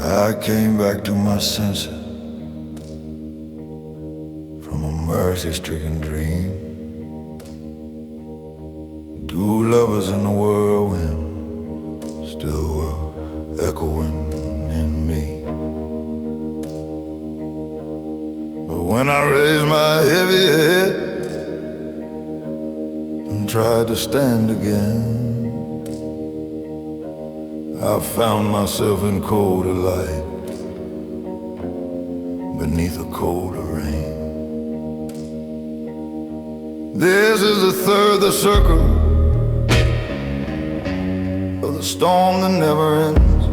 I came back to my senses from a mercy-stricken dream. Two lovers in the whirlwind still were echoing in me. But when I raised my heavy head and tried to stand again, I found myself in colder light beneath a colder rain. This is the third, the circle of the storm that never ends.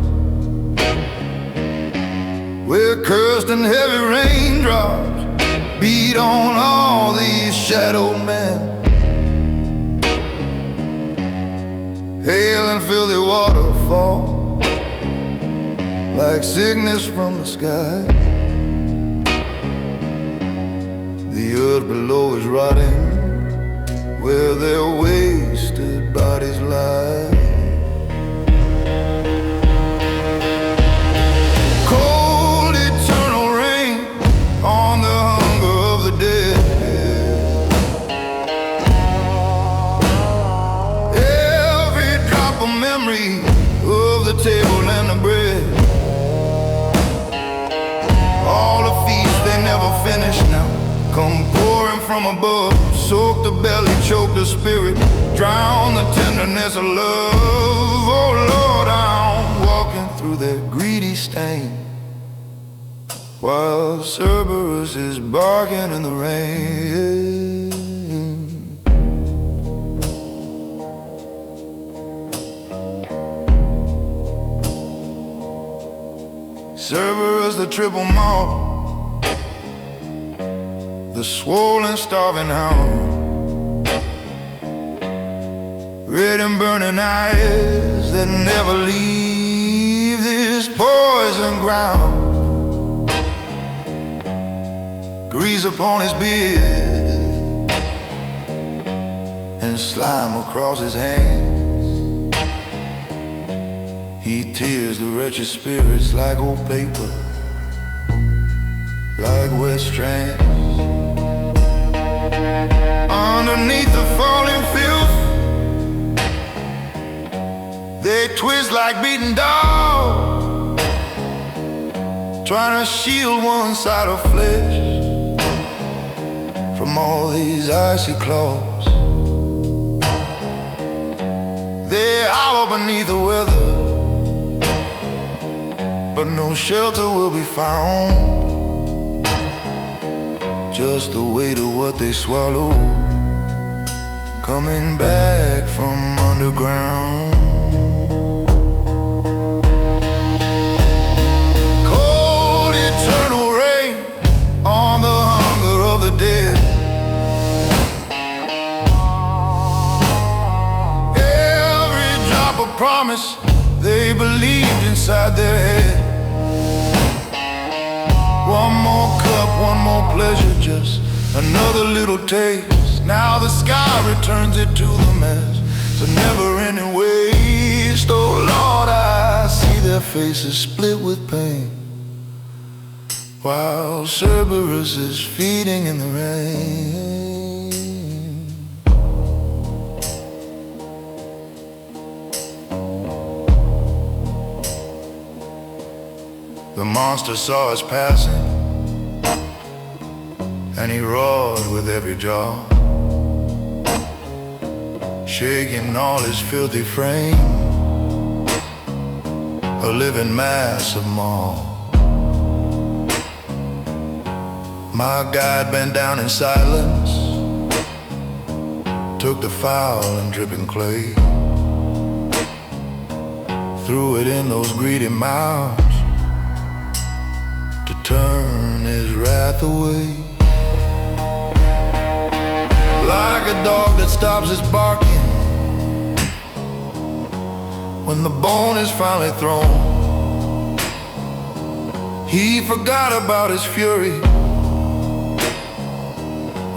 We're cursed and heavy raindrops beat on all these shadow men. Hail and filthy water fall like sickness from the sky. The earth below is rotting where their wasted bodies lie. Cold eternal rain on the hunger of the dead. Memory of the table and the bread. All the feasts they never finish now come pouring from above. Soak the belly, choke the spirit, drown the tenderness of love. Oh Lord, I'm walking through that greedy stain while Cerberus is barking in the rain. Cerberus the triple maw, the swollen starving hound, red and burning eyes that never leave this poison ground. Grease upon his beard and slime across his hands. He tears the wretched spirits like old paper, like wet strands. Underneath the falling filth, they twist like beaten dogs, trying to shield one side of flesh from all these icy claws. They howl beneath the weather, but no shelter will be found. Just the weight of what they swallow coming back from underground. Cold eternal rain on the hunger of the dead. Every drop of promise they believed inside their head. One more cup, one more pleasure, just another little taste. Now the sky returns it to them as a never-ending waste. Oh Lord, I see their faces split with pain while Cerberus is feeding in the rain. The monster saw us passing, and he roared with every jaw, shaking all his filthy frame, a living mass of maw. My guide bent down in silence, took the foul and dripping clay, threw it in those greedy mouths to turn his wrath away. Like a dog that stops his barking when the bone is finally thrown, he forgot about his fury,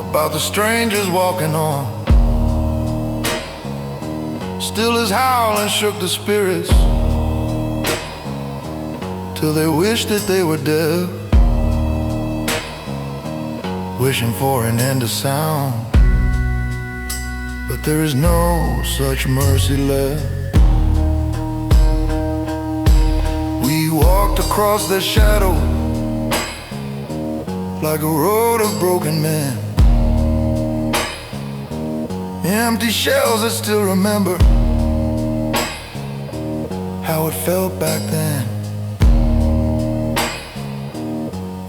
about the strangers walking on. Still his howling shook the spirits till they wish that they were deaf, wishing for an end of sound. But there is no such mercy left. We walked across their shadow like a road of broken men, empty shells that still remember how it felt back then.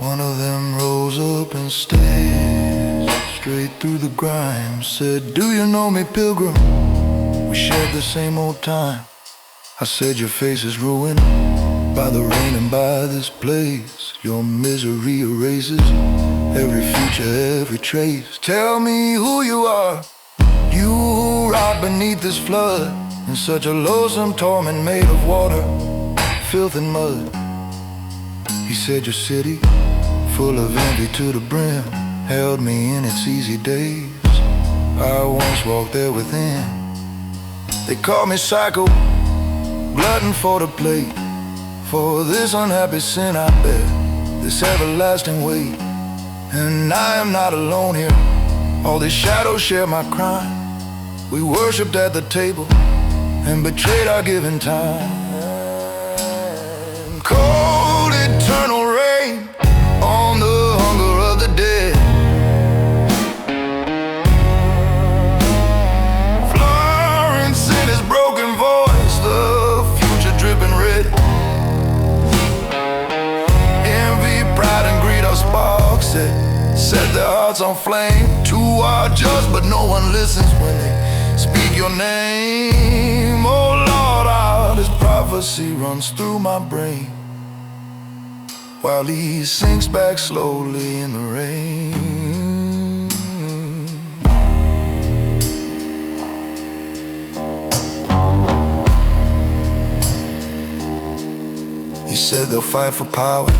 One of them rose up and stared straight through the grime, said, "Do you know me, pilgrim? We shared the same old time." I said, "Your face is ruined by the rain and by this place. Your misery erases every future, every trace. Tell me who you are, you who rot beneath this flood, in such a loathsome torment made of water, filth and mud." He said, "Your city, full of envy to the brim, held me in its easy days. I once walked there within. They called me psycho, glutton for the plate. For this unhappy sin I bear, this everlasting weight. And I am not alone here, all these shadows share my crime. We worshipped at the table and betrayed our given time. Cold eternal rain on the hunger of the dead. Florence in his broken voice, the future dripping red. Sparks that set their hearts on flame. Two are just, but no one listens when they speak your name. Oh Lord, how this prophecy runs through my brain, while he sinks back slowly in the rain. He said they'll fight for power,